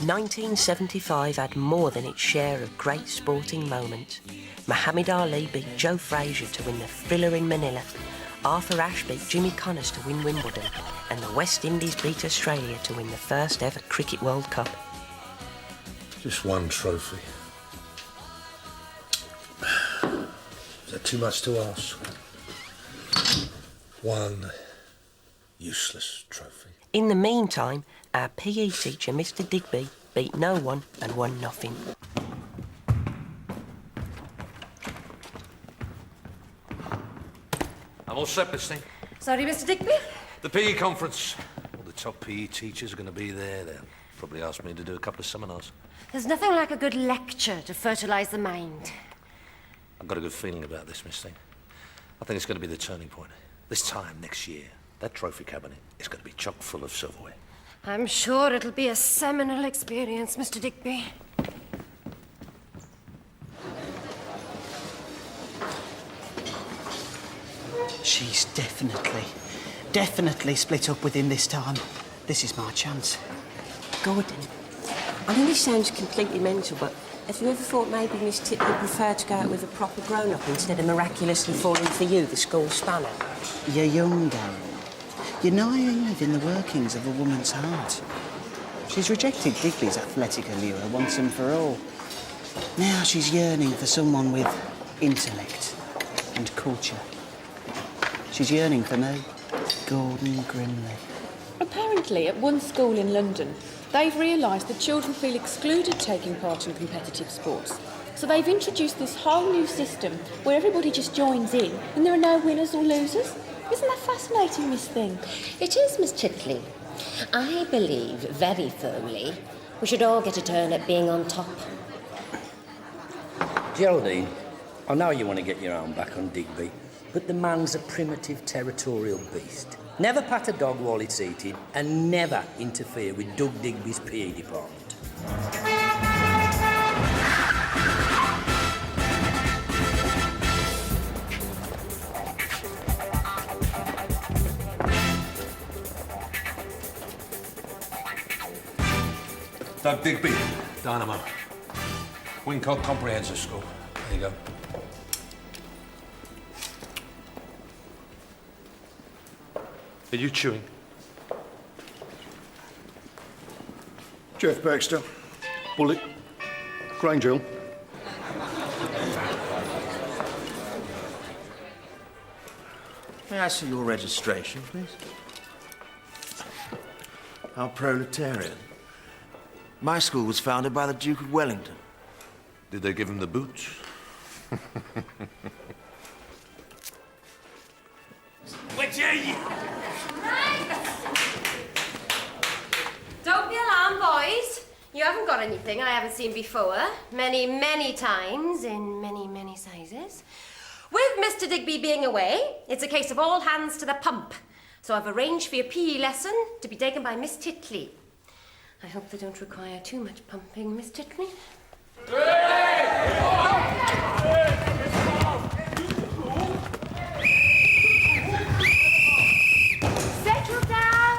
1975 had more than its share of great sporting moments. Muhammad Ali beat Joe Frazier to win the Thriller in Manila. Arthur Ashe beat Jimmy Connors to win Wimbledon. And the West Indies beat Australia to win the first ever Cricket World Cup. Just one trophy. Is that too much to ask? One useless trophy. In the meantime, our PE teacher, Mr. Digby, beat no one and won nothing. I'm all set, Miss Thing. Sorry, Mr. Digby? The PE conference. All the top PE teachers are going to be there. They'll probably ask me to do a couple of seminars. There's nothing like a good lecture to fertilise the mind. I've got a good feeling about this, Miss Thing. I think it's going to be the turning point. This time next year, that trophy cabinet is going to be chock full of silverware. I'm sure it'll be a seminal experience, Mr. Digby. She's definitely split up with him this time. This is my chance. Gordon, I know this sounds completely mental, but have you ever thought maybe Miss Titley would prefer to go out with a proper grown-up instead of miraculously falling for you, the school spanner? You're young, Darren. You're naive in the workings of a woman's heart. She's rejected Digby's athletic allure once and for all. Now she's yearning for someone with intellect and culture. She's yearning for me, Gordon Grimley. Apparently, at one school in London, they've realised that children feel excluded taking part in competitive sports. So they've introduced this whole new system where everybody just joins in and there are no winners or losers. Isn't that fascinating, Miss Thing? It is, Miss Titley. I believe very firmly we should all get a turn at being on top. Geraldine, I know you want to get your arm back on Digby, but the man's a primitive territorial beast. Never pat a dog while it's eating, and never interfere with Doug Digby's PE department. Doug Digby, Dynamo. Wincott Comprehensive School. There you go. Are you chewing? Jeff Baxter, Bullet, Grange Hill. May I see your registration, please? Our proletarian. My school was founded by the Duke of Wellington. Did they give him the boots? Don't be alarmed, boys. You haven't got anything I haven't seen before. Many, many times in many, many sizes. With Mr. Digby being away, it's a case of all hands to the pump. So I've arranged for your PE lesson to be taken by Miss Titley. I hope they don't require too much pumping, Miss Titley.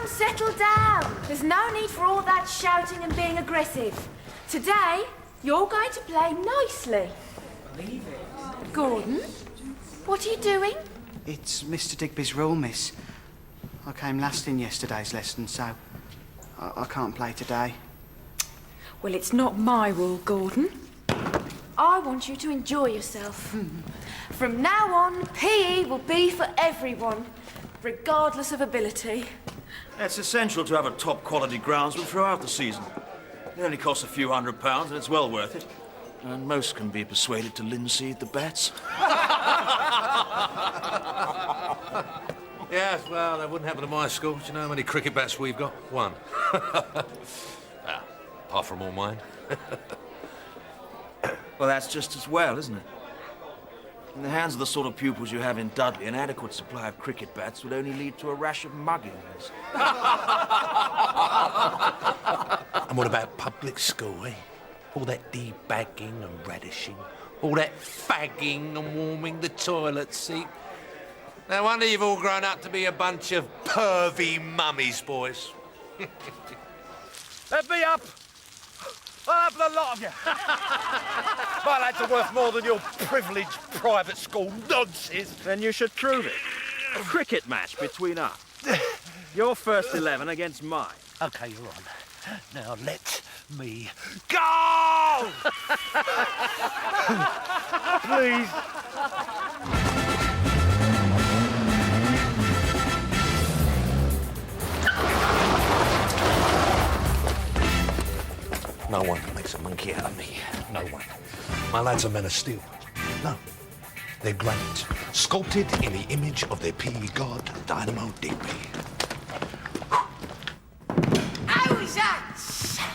Settle down. There's no need for all that shouting and being aggressive. Today, you're going to play nicely. Believe it. Gordon, what are you doing? It's Mr. Digby's rule, miss. I came last in yesterday's lesson, so I can't play today. Well, it's not my rule, Gordon. I want you to enjoy yourself. From now on, PE will be for everyone, regardless of ability. It's essential to have a top-quality groundsman throughout the season. It only costs a few £100 and it's well worth it. And most can be persuaded to linseed the bats. Yes, well, that wouldn't happen to my school. Do you know how many cricket bats we've got? One. Apart from all mine. Well, that's just as well, isn't it? In the hands of the sort of pupils you have in Dudley, an adequate supply of cricket bats would only lead to a rash of muggings. And what about public school, eh? All that debagging and radishing. All that fagging and warming the toilet seat. No wonder you've all grown up to be a bunch of pervy mummies, boys. Let me up! I'll have the lot of you. My lads are worth more than your privileged private school nonsense. Then you should prove it. A cricket match between us. Your first 11 against mine. OK, you're on. Now let me go! Please. No one makes a monkey out of me. No one. My lads are men of steel. No. They're granite, sculpted in the image of their PE god, Dynamo Digby. How's that?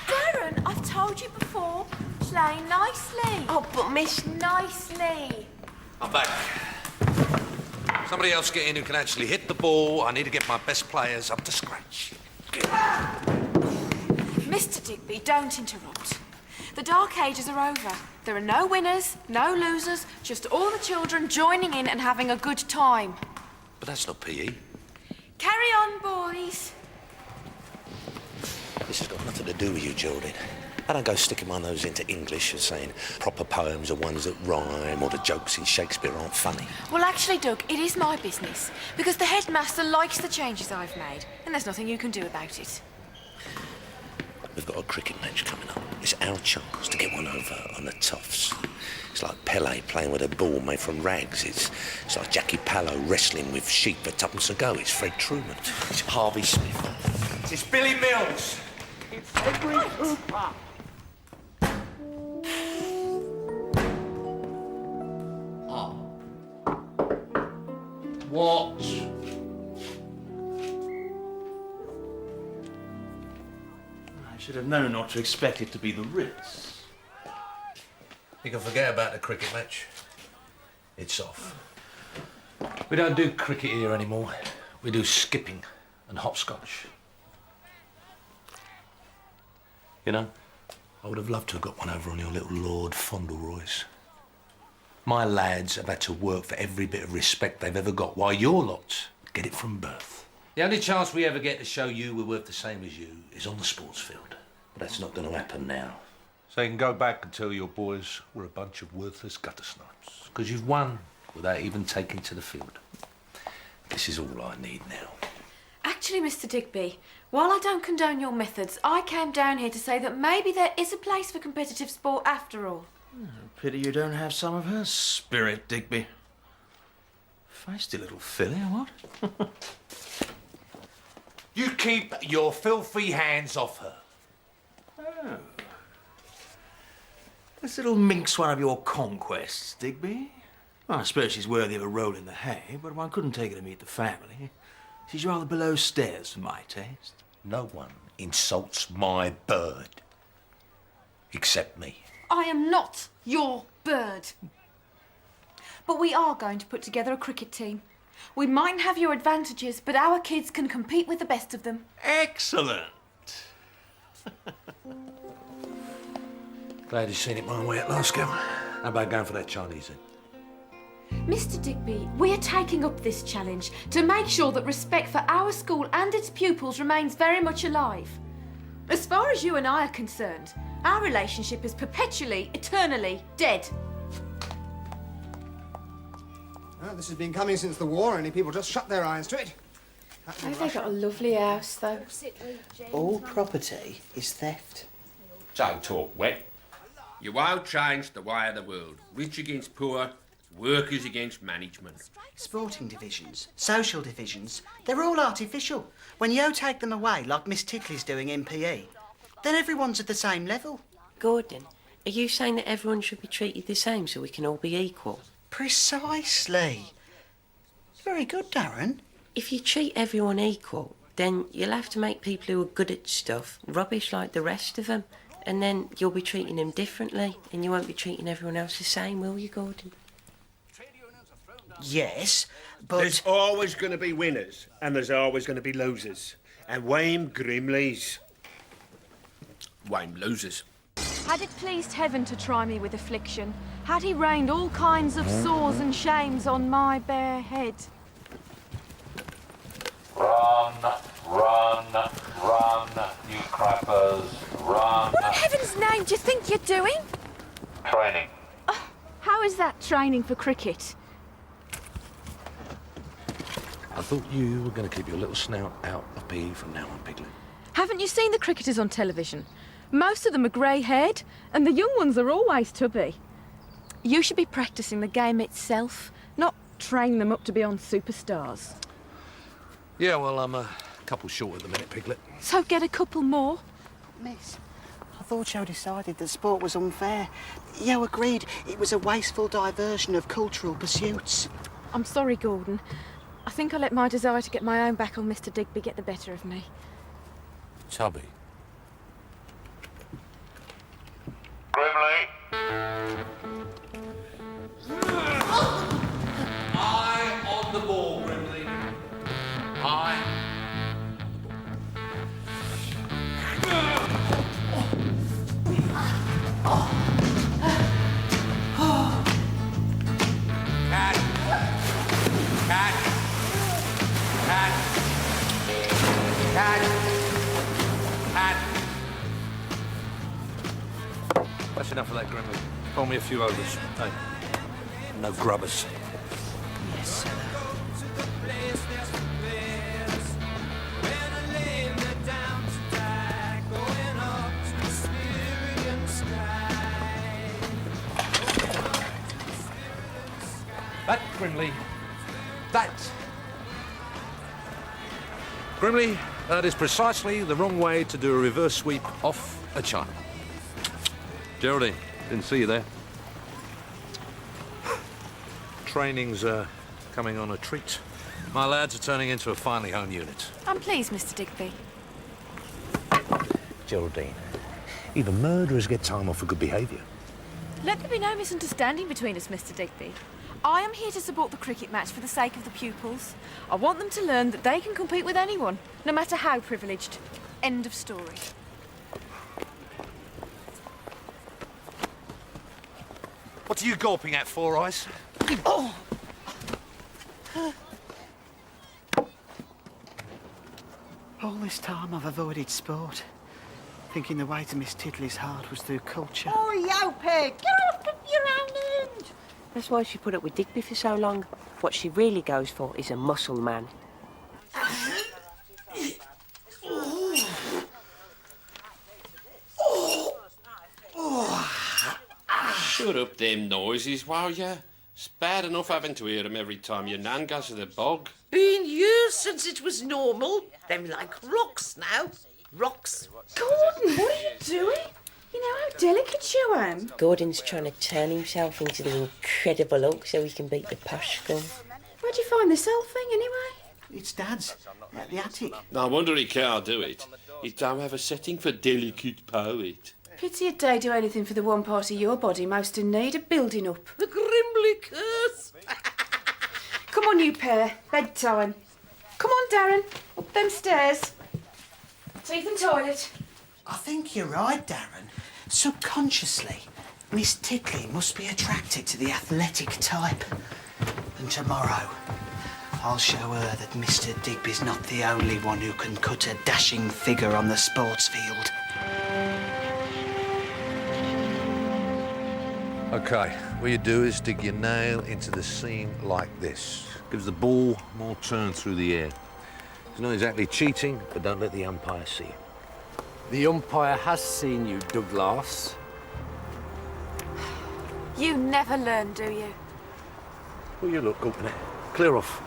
Darren, I've told you before. Play nicely. Oh, but Miss... Nicely. I'm back. Somebody else get in who can actually hit the ball. I need to get my best players up to scratch. Mr. Digby, don't interrupt. The Dark Ages are over. There are no winners, no losers, just all the children joining in and having a good time. But that's not PE. Carry on, boys. This has got nothing to do with you, Geraldine. I don't go sticking my nose into English and saying proper poems are ones that rhyme or the jokes in Shakespeare aren't funny. Well, actually, Doug, it is my business. Because the headmaster likes the changes I've made, and there's nothing you can do about it. We've got a cricket match coming up. It's our chance to get one over on the toffs. It's like Pele playing with a ball made from rags. It's like Jackie Pallow wrestling with sheep for tuppence a go. It's Fred Truman. It's Harvey Smith. It's Billy Mills. It's Henry Hooper. What? I should have known not to expect it to be the Ritz. You can forget about the cricket match. It's off. We don't do cricket here anymore. We do skipping and hopscotch. You know, I would have loved to have got one over on your little Lord Fauntleroy's. My lads have had to work for every bit of respect they've ever got, while your lot get it from birth. The only chance we ever get to show you we're worth the same as you is on the sports field. But that's not going to happen now. So you can go back and tell your boys we're a bunch of worthless gutter snipes. Because you've won without even taking to the field. This is all I need now. Actually, Mr. Digby, while I don't condone your methods, I came down here to say that maybe there is a place for competitive sport after all. Pity you don't have some of her spirit, Digby. Feisty little filly, or what? You keep your filthy hands off her. Oh. This little mink's one of your conquests, Digby. Well, I suppose she's worthy of a roll in the hay, but one couldn't take her to meet the family. She's rather below stairs for my taste. No one insults my bird. Except me. I am not your bird. But we are going to put together a cricket team. We mightn't have your advantages, but our kids can compete with the best of them. Excellent. Glad you've seen it my way at last, girl. How about going for that Chinese then? Mr. Digby, we are taking up this challenge to make sure that respect for our school and its pupils remains very much alive. As far as you and I are concerned, our relationship is perpetually, eternally dead. Well, this has been coming since the war, only people just shut their eyes to it. Oh, they've got a lovely house, though. All property is theft. Don't talk wet. You won't change the way of the world. Rich against poor, workers against management. Sporting divisions, social divisions, they're all artificial. When you take them away, like Miss Titley's doing in PE, then everyone's at the same level. Gordon, are you saying that everyone should be treated the same so we can all be equal? Precisely. Very good, Darren. If you treat everyone equal, then you'll have to make people who are good at stuff rubbish like the rest of them. And then you'll be treating them differently, and you won't be treating everyone else the same, will you, Gordon? Yes, but... There's always going to be winners, and there's always going to be losers. And Wayne Grimleys. Wayne loses. Had it pleased heaven to try me with affliction, had he rained all kinds of sores and shames on my bare head. Run, run, run, you crappers, run. What in heaven's name do you think you're doing? Training. How is that training for cricket? I thought you were going to keep your little snout out of PE from now on, Piglet. Haven't you seen the cricketers on television? Most of them are grey-haired, and the young ones are always tubby. You should be practising the game itself, not train them up to be on superstars. Yeah, well, I'm a couple short at the minute, Piglet. So get a couple more. Miss, I thought you decided that sport was unfair. You agreed it was a wasteful diversion of cultural pursuits. I'm sorry, Gordon. I think I let my desire to get my own back on Mr. Digby get the better of me. Tubby. Grimley. Eye on the ball, Grimley. Eye. Catch. Catch. Catch. Catch. Catch. That's enough of that, Grimley. Roll me a few overs. Hey, no grubbers. Yes, sir. That, Grimley. That. Grimley, that is precisely the wrong way to do a reverse sweep off a child. Geraldine, didn't see you there. Training's coming on a treat. My lads are turning into a finely honed unit. I'm pleased, Mr. Digby. Geraldine, even murderers get time off for good behaviour. Let there be no misunderstanding between us, Mr. Digby. I am here to support the cricket match for the sake of the pupils. I want them to learn that they can compete with anyone, no matter how privileged. End of story. What are you gulping at, Four Eyes? Oh! All this time I've avoided sport, thinking the way to Miss Tiddley's heart was through culture. Oh, yo, Peg, get off your own end. That's why she put up with Digby for so long. What she really goes for is a muscle man. Shut up them noises, will ya? It's bad enough having to hear them every time your nan goes to the bog. Been years since it was normal. Them like rocks now. Rocks. Gordon, what are you doing? You know how delicate you am. Gordon's trying to turn himself into the incredible Hulk so he can beat the posh scum. Where'd you find this whole thing, anyway? It's Dad's, at the attic. No wonder he can't do it. He don't have a setting for delicate poet. Pity a day do anything for the one part of your body most in need of building up. The Grimley curse. Come on, you pair. Bedtime. Come on, Darren. Up them stairs. Teeth and toilet. I think you're right, Darren. Subconsciously, Miss Tiddley must be attracted to the athletic type. And tomorrow, I'll show her that Mr. Digby's not the only one who can cut a dashing figure on the sports field. OK, what you do is dig your nail into the seam like this. Gives the ball more turn through the air. It's not exactly cheating, but don't let the umpire see it. The umpire has seen you, Douglas. You never learn, do you? Well, you look, open it. Clear off.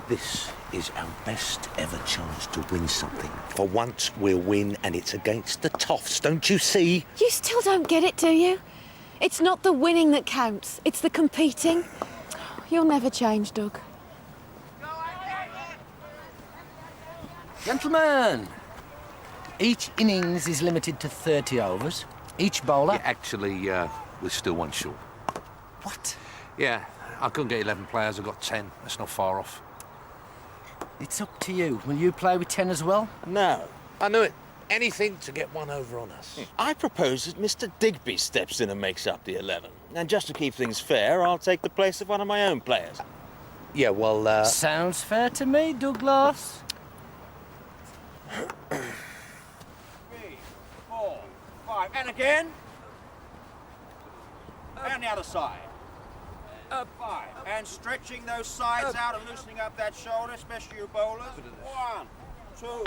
This is our best ever chance to win something. For once, we'll win, and it's against the Toffs, don't you see? You still don't get it, do you? It's not the winning that counts, it's the competing. You'll never change, Doug. Gentlemen, each innings is limited to 30 overs. Each bowler... Yeah, actually, we're still one short. What? Yeah, I couldn't get 11 players, I got 10. That's not far off. It's up to you. Will you play with 10 as well? No. I knew it. Anything to get one over on us. I propose that Mr. Digby steps in and makes up the 11. And just to keep things fair, I'll take the place of one of my own players. Yeah, well, Sounds fair to me, Douglas. 3, 4, 5, and again. And the other side. 5. And stretching those sides out and loosening up that shoulder, especially you bowlers. 1, 2.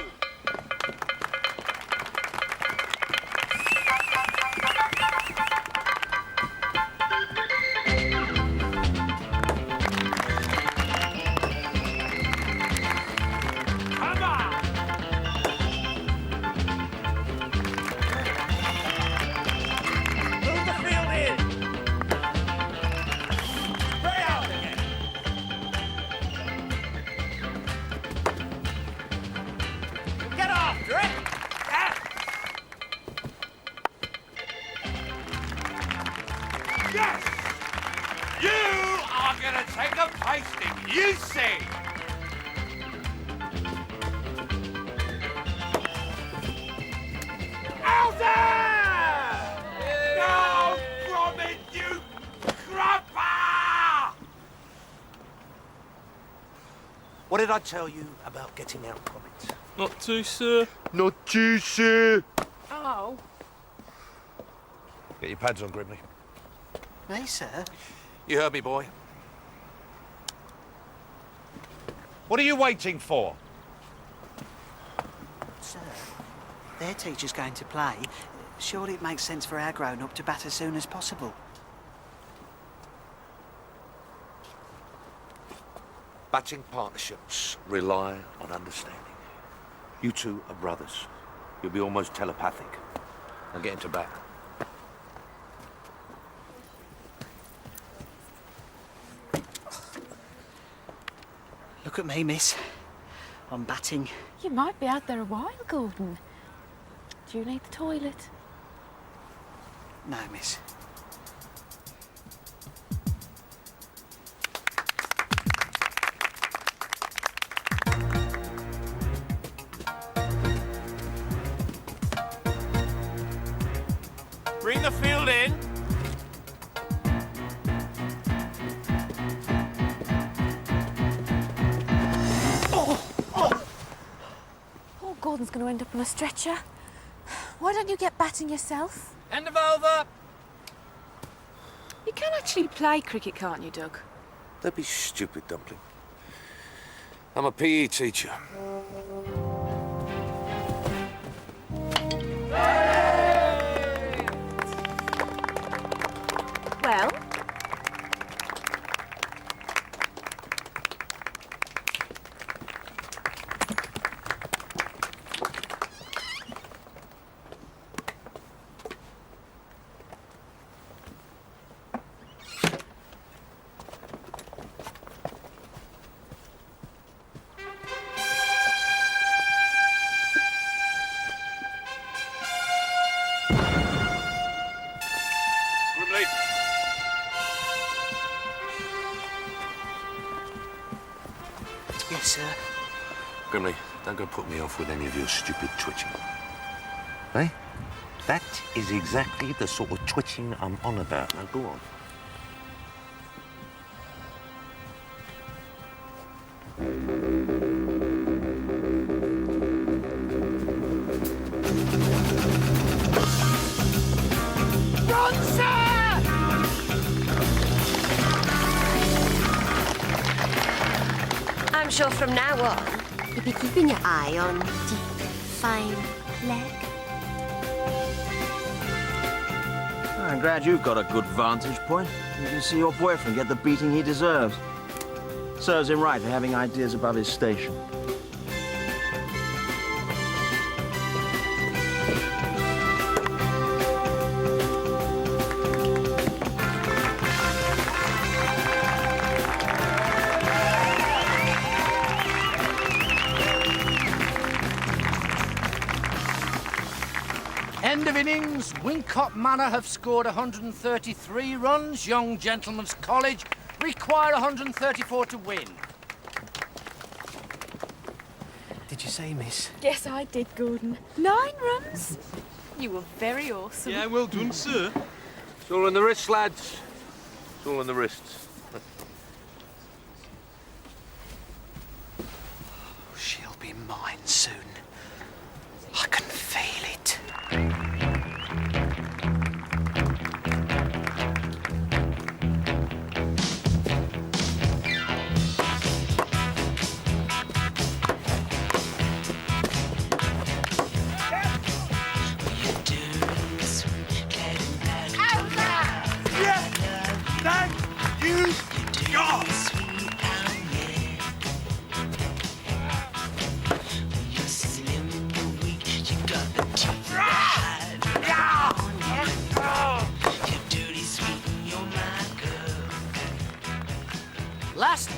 What did I tell you about getting out from it? Not too, sir. Not too, sir. Oh. Get your pads on, Grimley. Me, sir? You heard me, boy. What are you waiting for? Sir, their teacher's going to play. Surely it makes sense for our grown-up to bat as soon as possible. Batting partnerships rely on understanding. You two are brothers. You'll be almost telepathic. Now get into bat. Look at me, miss. I'm batting. You might be out there a while, Gordon. Do you need the toilet? No, miss. Bring the field in. Poor Gordon's going to end up on a stretcher. Why don't you get batting yourself? End of over. You can actually play cricket, can't you, Doug? Don't be stupid, Dumpling. I'm a PE teacher. Well, Yes, sir. Grimley, don't go put me off with any of your stupid twitching. Eh? That is exactly the sort of twitching I'm on about. Now go on. Run, sir! I'm sure from now on, you'll be keeping your eye on deep, fine leg. I'm glad you've got a good vantage point. You can see your boyfriend get the beating he deserves. Serves him right for having ideas above his station. End of innings. Wincott Manor have scored 133 runs. Young Gentlemen's College require 134 to win. Did you say, miss? Yes, I did, Gordon. 9 runs? You were very awesome. Yeah, well done, sir. It's all in the wrists, lads. It's all in the wrists. She'll be mine soon.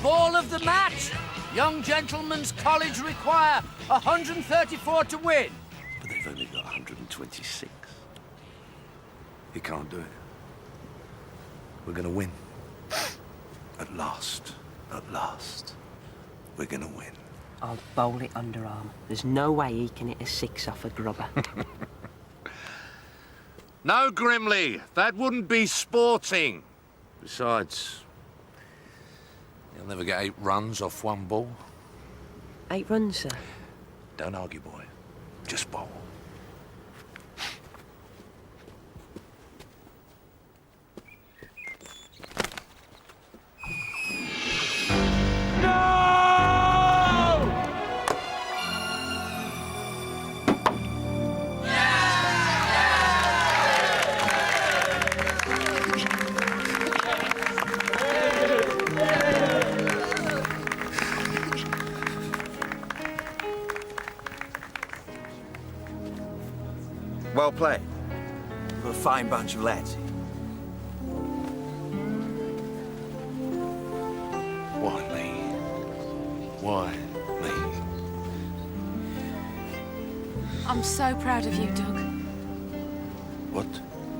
ball of the match. Young Gentlemen's College require 134 to win. But they've only got 126. You can't do it. We're going to win. At last. At last. We're going to win. I'll bowl it underarm. There's no way he can hit a 6 off a grubber. No, Grimley. That wouldn't be sporting. Besides, you'll never get 8 runs off one ball. 8 runs, sir? Don't argue, boy. Just bowl. Well played. We're a fine bunch of lads. Why me? Why me? I'm so proud of you, Doug. What?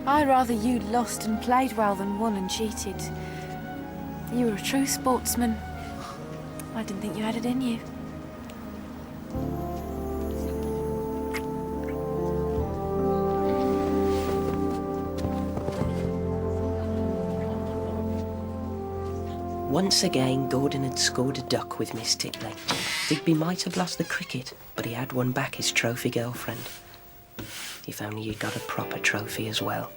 I'd rather you'd lost and played well than won and cheated. You were a true sportsman. I didn't think you had it in you. Once again, Gordon had scored a duck with Miss Titley. Digby might have lost the cricket, but he had won back his trophy girlfriend. If only he'd got a proper trophy as well.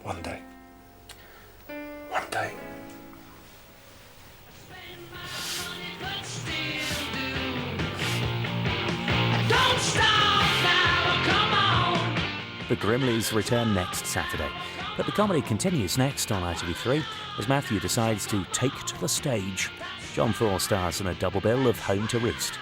One day. One day. Don't stop now, come on! The Grimleys return next Saturday. But the comedy continues next on ITV3 as Matthew decides to take to the stage. John Thaw stars in a double bill of Home to Roost.